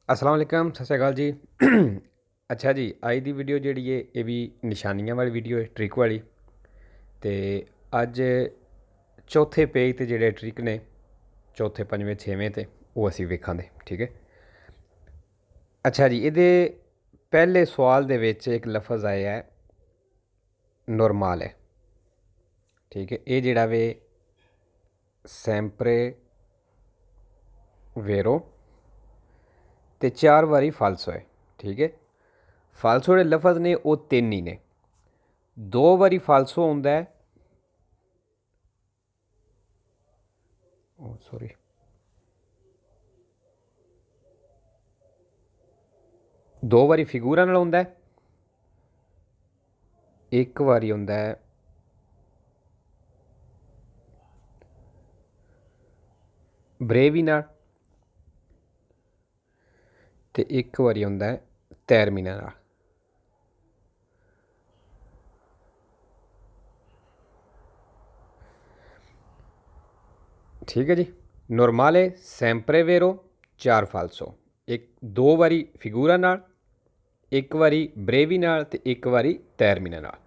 अस्सलाम वालेकुम सत श्री अकाल जी। अच्छा जी, अज दी वीडियो जिहड़ी है ये भी निशानियां वाली वीडियो है, ट्रिक वाली। तो अज चौथे पेज ते जिहड़े ट्रिक ने, चौथे पंजवें छेवें ते वो असीं वेखांगे, ठीक है। अच्छा जी, ਇਹਦੇ पहले सवाल ਦੇ ਵਿੱਚ एक लफज आया है नॉर्मल है, ठीक है। ये जिहड़ा वे सैंपरे वेरो ते 4 वारी फालसो है, ठीक है। फालसो ਜਿਹੜੇ लफज ने वो 3 ही ने। 2 वारी फालसो ਹੁੰਦਾ है, सॉरी, 2 वारी फिगूरा नाल ਹੁੰਦਾ है, एक वारी ਹੁੰਦਾ है ब्रेवी नाल ते एक वारी ਹੁੰਦਾ है तैरमीना नाल। ठीक है जी। नॉर्मले सैंपरे वेरो 4 फालसो, एक 2 वारी फिगूरा नाल, एक वारी ब्रेवी नाल ते एक वारी तैरमीना नाल।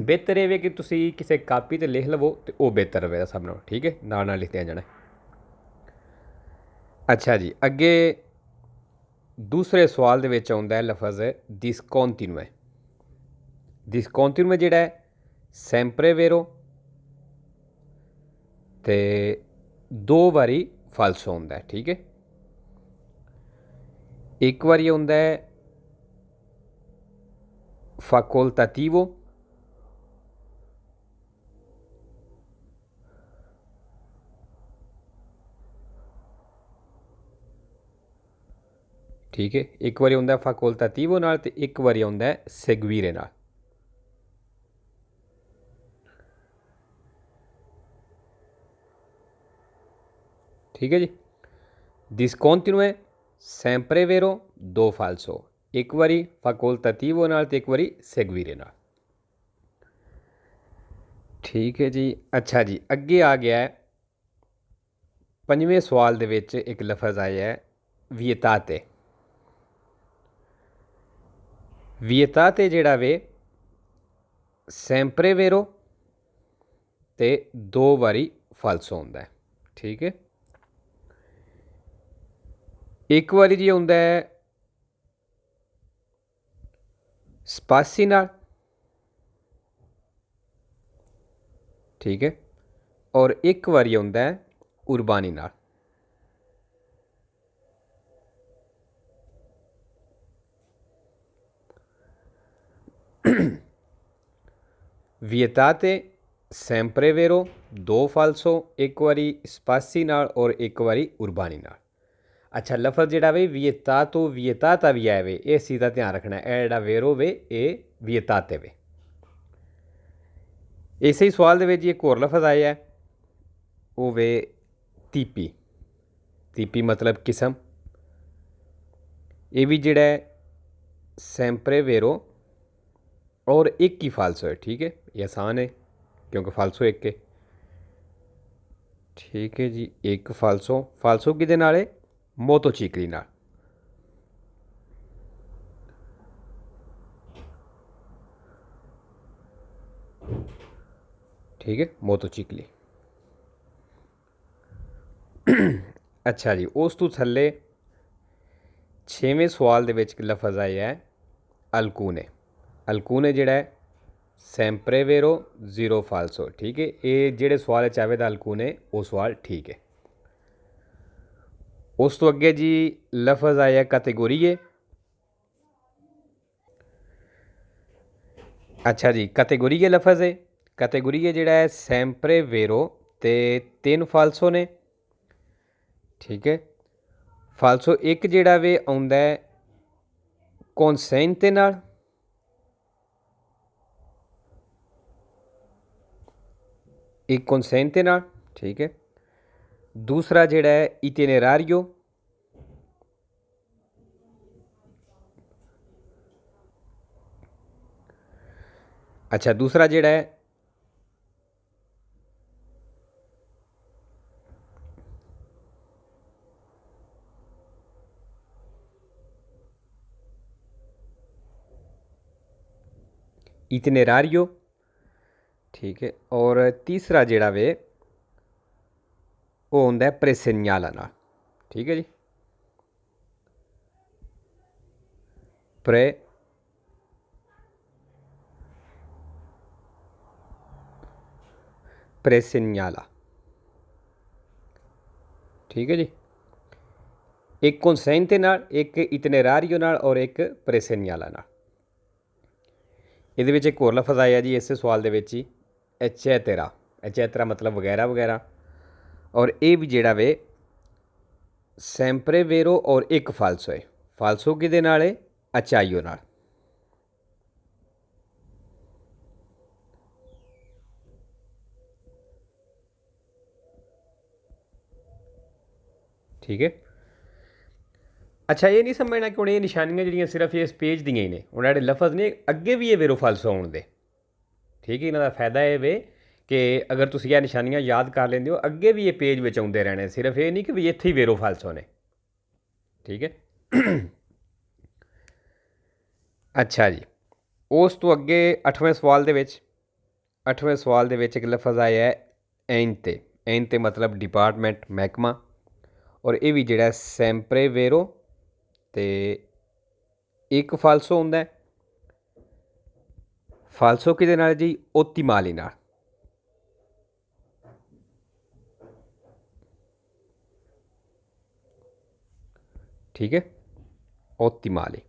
बेहतर ये कि तुसी किसी कापी ते लिख लवो तो वह बेहतर रहेगा सब नाल, ठीक है, नाल लिखते जाना। अच्छा जी, अगे दूसरे सवाल दे विच आउंदा है लफज डिसकॉन्टिन्यूए। डिसकॉन्टिन्यूए जिहड़ा है सैंपरे वेरो ते 2 वारी फालसो होंदा है, ठीक है। एक वारी होंदा है facoltativo, ठीक है। एक बारी होंदा है facoltativo नाल ते एक बारी होंदा है seguire नाल। ठीक है जी। discontinue sempre vero 2 falso, एक बारी facoltativo नाल ते एक बारी seguire नाल। ठीक है जी। अच्छा जी, अगे आ गया है पंजवें सवाल दे विच एक लफज आया है vietate। vietate जिहड़ा वे sempre vero ते 2 वारी फालसो होंदा है, ठीक है। एक बारी जी होंदा है स्पासी नाल, ठीक है, और एक बारी होंदा है उर्बानी नाल। vietate sempre vero 2 फालसो, एक बारी स्पासी नाल और एक बारी उर्बानी नाल। अच्छा, लफज जिहड़ा वे वियतातो वियताता भी है वे, इस चीज़ का ध्यान रखना है। जिहड़ा वेरो वे ये वियताते वे। इस ही सवाल दे विच एक होर लफज आया है, वो वे तीपी। तीपी मतलब किस्म। ये भी जिहड़ा है सैंपरे वेरो और एक ही फालसो है, ठीक है। ये आसान है क्योंकि फालसो एक है, ठीक है जी। एक फालसो, फालसो किहदे नाल है? मोतोचीकली नाल। ठीक है, मोतोचीकली। अच्छा जी, उस तो थल्ले छेवें सवाल दे विच लफज आया है अलकूने। अलकूने जिहड़ा है सैंपरे वेरो 0 फालसो, ठीक है। ये जिहड़े सवाल चाहे दा अलकूने वो सवाल ठीक है। उस तो अगे जी लफज आया कैटेगोरीए। अच्छा जी, कैटेगोरीए लफज है। कैटेगोरीए जिहड़ा है सैंपरे वेरो ते 3 फालसो ने, ठीक है। फालसो एक जिहड़ा वे आउंदा है कॉन्सेंटे नाल, एक कॉन्सेंटे नाल, ठीक है। दूसरा जिहड़ा है इटिनेरारियो, अच्छा दूसरा जिहड़ा है इतनेरारियो, ठीक है। और तीसरा जिहड़ा वे वो हुंदा है प्रेसेन्याला नाल, ठीक है जी। प्रेसेन्याला, ठीक है जी। एक consente नाल, एक इतनेरारियो नाल और एक प्रेसेन्याला नाल। ਇਹਦੇ ਵਿੱਚ एक होर लफज आया जी इस सवाल ਦੇ ਵਿੱਚ ही, एचेतेरा। एचेतेरा मतलब वगैरह वगैरह। और ये भी ਜਿਹੜਾ ਵੇ sempre vero और एक फालसो है। फालसो किहदे नाल है? अचाइयो नाल। ठीक है। अच्छा, ये नहीं समझना कि हूँ ये निशानियां जिहड़ियां सिर्फ इस पेज दियां ही ने, हूँ जेह्ड़े लफज ने अगे भी ये वेरो फालसो आउण दे, ठीक है। इन्हां दा फायदा ये वे कि अगर तुसीं यह निशानियां याद कर लेंदे हो, अगे भी ये पेज में आउंदे रहने, सिर्फ ये नहीं कि भी इत्थे ही वेरो फालसो ने, ठीक है। अच्छा जी, उस तो अगे 8वें सवाल दे विच, 8वें सवाल दे विच एक लफज आया है एंते। एंते मतलब डिपार्टमेंट, महकमा। और ये भी जिहड़ा सैंपरे वेरो ते एक फालसो हुंदा है। फालसो किहदे नाल जी? ओतिमाली नाल, ठीक है। ओतिमाली।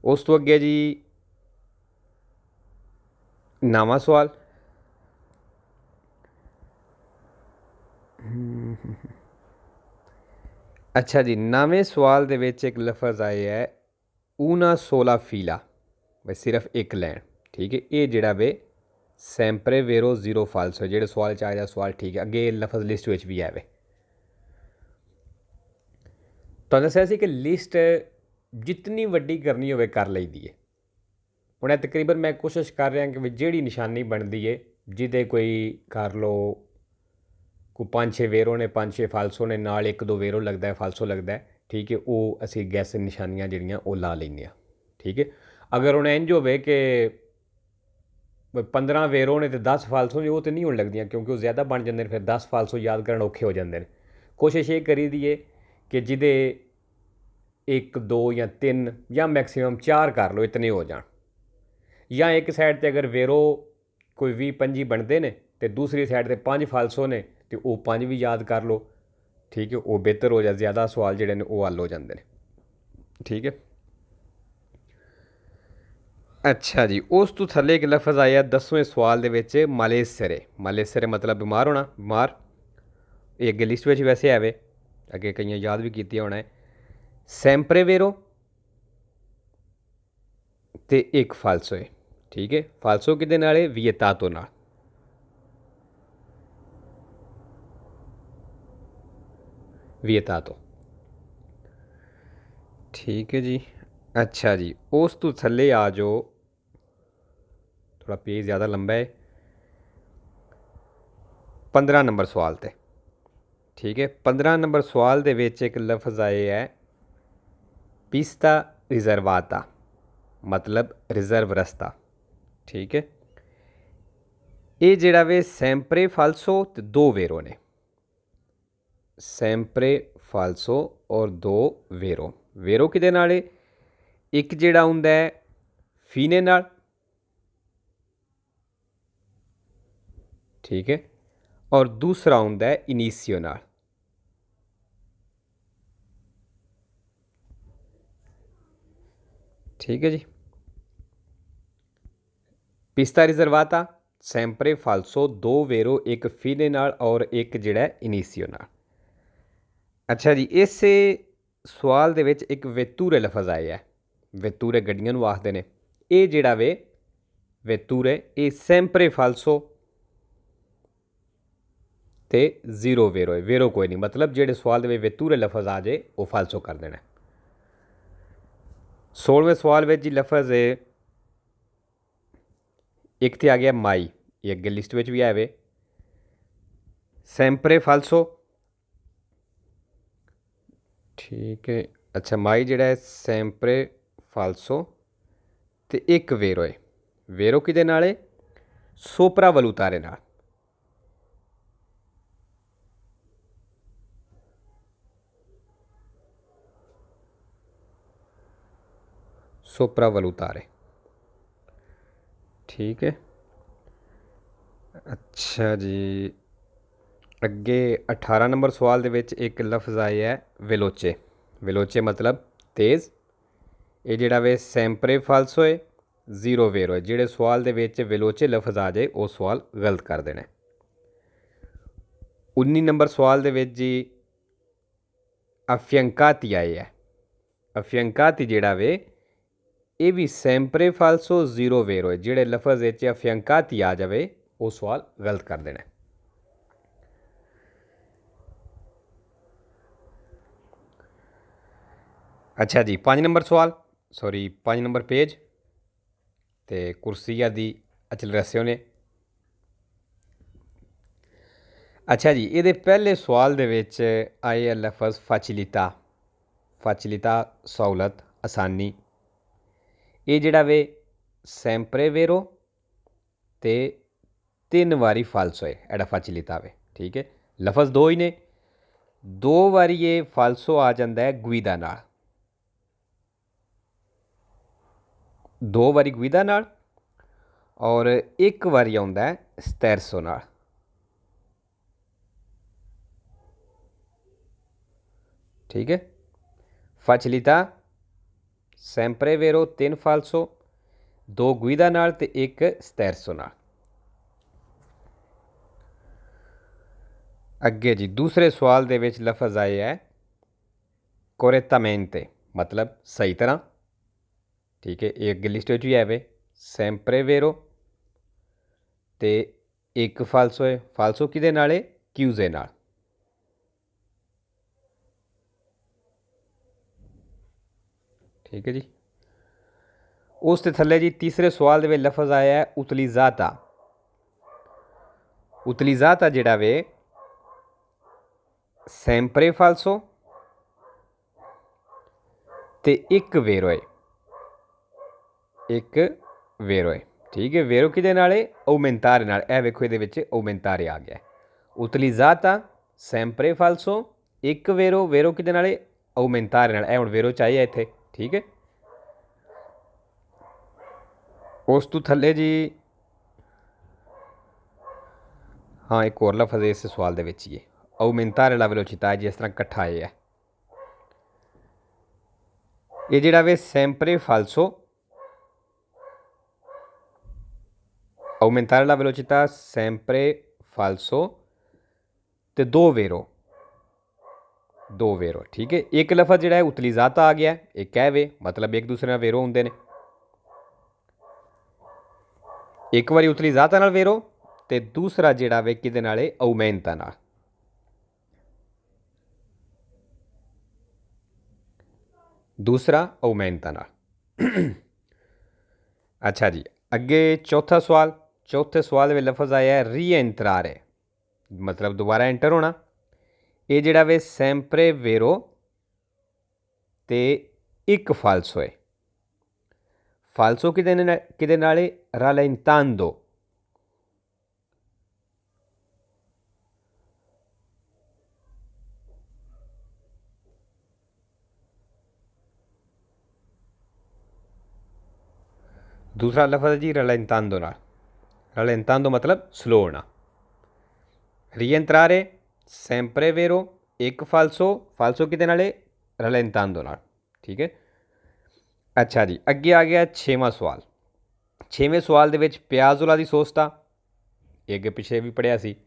उस तो अगे जी 9वां सवाल। अच्छा जी, 9वें सवाल दे विच एक लफज आया है ऊना सोला फीला, बस सिर्फ एक लैन, ठीक है। ये जिहड़ा वे सैंपरे वेरो जीरो फालसो, जेह्ड़े सवाल च आया सवाल, ठीक है। अगे लफज लिस्ट में भी आवे। तो दस्सिया सी कि लिस्ट जितनी वड्डी करनी होवे कर लईदी है। हुण तकरीबन मैं कोशिश कर रहा कि जिहड़ी निशानी बनती है, जिदे कोई कर लो कोई 5-6 वेरो ने, 5-6 फालसो ने, नाल 1-2 वेरो लगता है, फालसो लगता है, ठीक है। वो असी गैस निशानियां जिहड़ियां वो ला लैंदे, ठीक है। अगर हुण इंज होवे कि 15 वेरो ने तो 10 फालसो ने, वो तो नहीं होने लगदियां, क्योंकि वो ज़्यादा बन जाते हैं, फिर 10 फालसो याद करना औखे हो जाते हैं। कोशिश ये करी दी है कि जिदे 1-2 या 3 या मैक्सीमम 4 कर लो, इतने हो जान। या एक साइड पर अगर वेरो कोई 20-25 बनते हैं तो दूसरी साइड पर 5 फालसो ने, तो वो 5 भी याद कर लो, ठीक है। वो बेहतर हो जाए, ज़्यादा सवाल जिहड़े ने वो हल हो जाते हैं, ठीक है। अच्छा जी, उस तो थले एक लफज आया 10वें सवाल दे विच मालेसरे। मालेसरे मतलब बीमार होना, बीमार। ये अगे लिस्ट में वैसे आवे, अगे कई याद भी किया होना है। सैंपरे वेरो ते एक फालसो है, ठीक है। फालसो किहदे नाल है? वियतातो नाल, वियतातो, ठीक है जी। अच्छा जी, उस तो थले आ जाओ, थोड़ा पेज ज़्यादा लंबा है, 15 नंबर सवाल ते, ठीक है। 15 नंबर सवाल दे विच एक लफज आया है पिस्ता रिजर्वाता, मतलब रिजर्व रस्ता, ठीक है। ये जिहड़ा वे सैंपरे फालसो ते 2 वेरो ने, सैंपरे फालसो और 2 वेरो। वेरो किहदे नाल है? एक जिहड़ा हुंदा है फीने नाल, ठीक है। और दूसरा हुंदा है इनीसियो नाल, ठीक है जी। पिस्ता रिजर्वाता, सैंपरे फालसो, 2 वेरो, एक फीने नाल और एक जिहड़ा इनीसियो नाल। अच्छा जी, इस सवाल दे विच एक वेतूरे लफज आया है। वेतूरे गड्डियां नूं आखदे ने। ये जिहड़ा वे वेतूरे, ये सैंपरे फालसो ते 0 वेरो है। वेरो कोई नहीं, मतलब जेह्ड़े सवाल दे वेतूरे लफज आ जाए वो फालसो कर देना। 16वें सवाल में जी लफज है एक तो आ गया माई, ये अगे लिस्ट में भी आए, सैंपरे फालसो, ठीक है। अच्छा, माई जिहड़ा है सैंपरे फालसो ਤੇ ਇੱਕ ਵੇਰੋ ਹੈ। ਵੇਰੋ ਕਿਹਦੇ ਨਾਲ ਹੈ? ਸੋਪਰਾਵਲੂਤਾਰੇ ਨਾਲ। ਸੋਪਰਾਵਲੂਤਾਰੇ, ठीक है। अच्छा जी, अगे 18 नंबर सवाल दे विच एक लफ्ज़ आया है वेलोचे। वेलोचे मतलब तेज़। ये जिहड़ा वे सैंपरे फाल्सो है, जीरो वेरो है। जिहड़े सवाल दे विच वेलोचे लफ्ज़ आ जाए वो सवाल गलत कर देना। 19 नंबर सवाल दे विच जी अफयंकाती आए है। अफयंकाती जिहड़ा वे ये भी सैंपरे फाल्सो जीरो वेरो है। जिहड़े लफ्ज़ विच अफयंकाती आ जाए वो सवाल गलत कर देना। अच्छा जी, 5 नंबर सवाल, सॉरी 5 नंबर पेज ते कुर्सिया दी अचल रस्से ने। अच्छा जी, ये पहले सवाल दे विच आए लफ्ज़ फैसिलिटा। फैसिलिटा सहूलत, आसानी। ये जिहड़ा वे सैंपरे वेरो ते 3 वारी फाल्सो है। एड़ा फैसिलिटा वे, ठीक है। लफ्ज़ दो ही ने, 2 वारी ये फाल्सो आ जाता है गुइदा नाल, 2 वारी गुइदा नाल, और 1 वारी आउंदा है स्टेरसो नाल, ठीक है। फैसिलिटा सैंपरे वेरो 3 फाल्सो, 2 गुइदा नाल ते 1 स्टेरसो नाल। अगे जी दूसरे सवाल दे विच लफ्ज़ आए है कोरेतामेंटे मतलब सही तरह, ठीक है। ये अगे लिस्ट भी है वे सैंपरे वेरो ते 1 फाल्सो है। फाल्सो किदे नाल है? क्यूजे नाल, ठीक है जी। उस ते थल्ले जी तीसरे सवाल दे विच लफ्ज़ आया है उतलीजाता। उतलीजाता जिहड़ा वे सैंपरे फाल्सो ते 1 वेरो है। 1 वेरो है, ठीक है। वेरो किदे नाल है? औमेंतारे नाल। ए वेखो इहदे विच औमेंतारे आ गया। उतलीजाता सैंपरे फाल्सो 1 वेरो, वेरो किदे नाल है? औमेंतारे नाल। ए हुण वेरो चाहिए इत्थे, ठीक है। उस तो थल्ले जी हाँ एक और लफ्ज़ है इस सवाल दे विच ही औमेंतारे ला वेलोचिता है, जिस तरह कट्ठा है। ये जिहड़ा वे सैंपरे फाल्सो aumentare la velocità sempre falso ते 2 वेरो, 2 वेरो, ठीक है। एक लफ्ज़ जिहड़ा है उतलीजाता आ गया, एक है वे मतलब एक दूसरे नाल वेरो होंदे ने। एक बारी उतलीजाता नाल वेरो ते दूसरा जिहड़ा वे किहदे नाल है? औमेंता नाल। दूसरा औमेंता नाल। अच्छा जी, अगे चौथा सवाल। चौथे सवाल में लफ्ज़ आया है रीएंट्रारे मतलब दोबारा एंटर होना। ये जिहड़ा वे सैंपरे वेरो ते 1 फाल्सो है। फाल्सो किदे नाल है? रालेंतांदो। दूसरा लफ्ज़ जी रलेंतांदो नाल। रलेंतांदो मतलब स्लो होना। रीएंट्रारे सैंपरे वेरो 1 फाल्सो, फाल्सो किदे नाल है? रलेंतांदो नाल, ठीक है। अच्छा जी, अगे आ गया 6वां सवाल। 6वें सवाल दे विच पियाजोला दी सोचता ये अगे पिछले भी पढ़िया सी।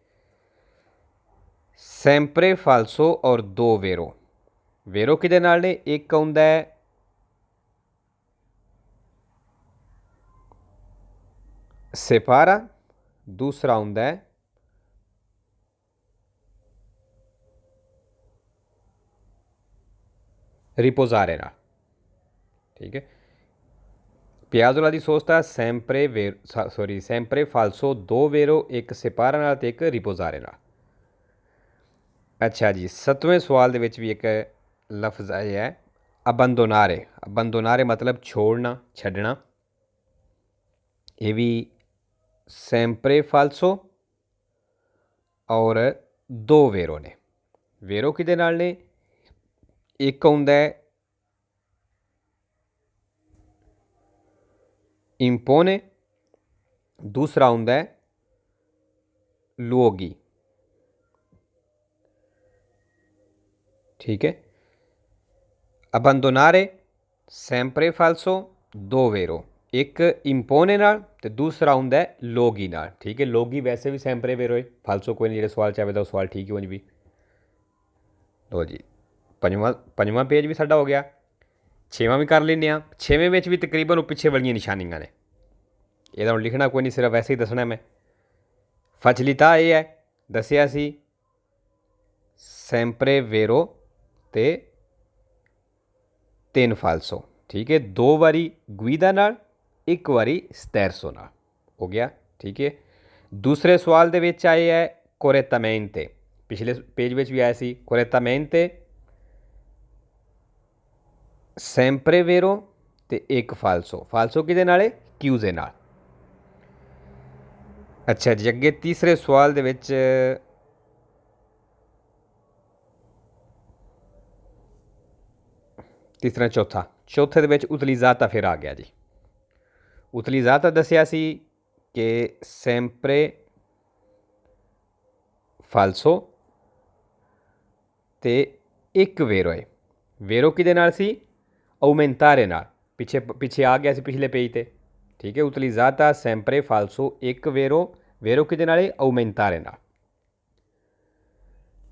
सैंपरे फाल्सो और 2 वेरो। वेरो किदे नाल ने? एक आउंदा है सेपारा, दूसरा आउंदा है रिपोजारे नाल, ठीक है। पियाजोला दी सोचता सैंपरे सॉरी सैंपरे फाल्सो 2 वेरो, 1 सेपारा नाल ते 1 रिपोजारे नाल। अच्छा जी, 7वें सवाल दे विच भी एक लफ्ज़ आया है अबंदोनारे। अबंदोनारे मतलब छोड़ना, छड्डना। ये भी sempre falso और दो वेरो ने। वेरो किहदे नाल ने? एक आउंदा है impone, दूसरा आउंदा है luoghi। ठीक है, अबंदोनारे sempre falso दो वेरो, एक इंपोने नाल ते दूसरा आउंदा है लोगी नाल। ठीक है, लोगी वैसे भी sempre वेरो है, फालसो कोई नहीं, जो सवाल चाहे तो सवाल ठीक ही हो भी। लो जी, पंजवां पेज भी साडा हो गया, छेवां भी कर लेने। छेवें में भी तकरीबन पिछे वाली निशानियां ने, यह हुण लिखना कोई नहीं, सिर्फ वैसे ही दसना मैं। फचलिता ये है, दसिया सी sempre वेरो ते तीन फालसो। ठीक है, दो बारी गुइदा नाल, एक बारी स्टैरसो नाल हो गया। ठीक है, दूसरे सवाल दे विच आए है correttamente, पिछले पेज में भी आया सी correttamente sempre वेरो ते एक फालसो। फालसो किहदे नाल है? क्यूजे नाल। अच्छा जी, अगे तीसरे सवाल दे विच तीसरा चौथे दे विच utilizzata फिर आ गया जी। utilizzata दसिया सी कि sempre falso ते एक वेरो है। वेरो किहदे नाल सी? aumentare नाल, पिछे आ गया सी पिछले पेज ते। ठीक है, utilizzata sempre falso एक वेरो, वेरो किहदे नाल है? aumentare नाल।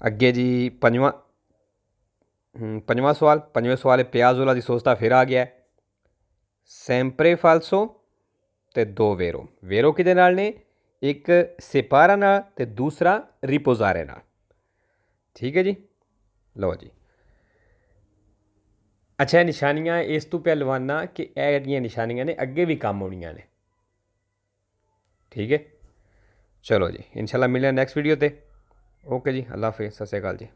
अगे जी पंजवां सवाल, पंजवें सवाल पियाजोला दी सोचता फिर आ गया है, sempre falso ते दो वेरो, वेरो किहदे नाल ने? एक सेपारा नाल ते दूसरा रिपोजारे नाल। ठीक है जी, लो जी। अच्छा, निशानियां इस तू पहलवाना कि यह जिहड़ियां निशानियां ने अगे भी काम आउणियां ने। ठीक है, चलो जी, इंशाल्लाह मिलने नेक्स्ट वीडियो ते। ओके जी, अल्लाह हाफिज़, सत श्री अकाल जी।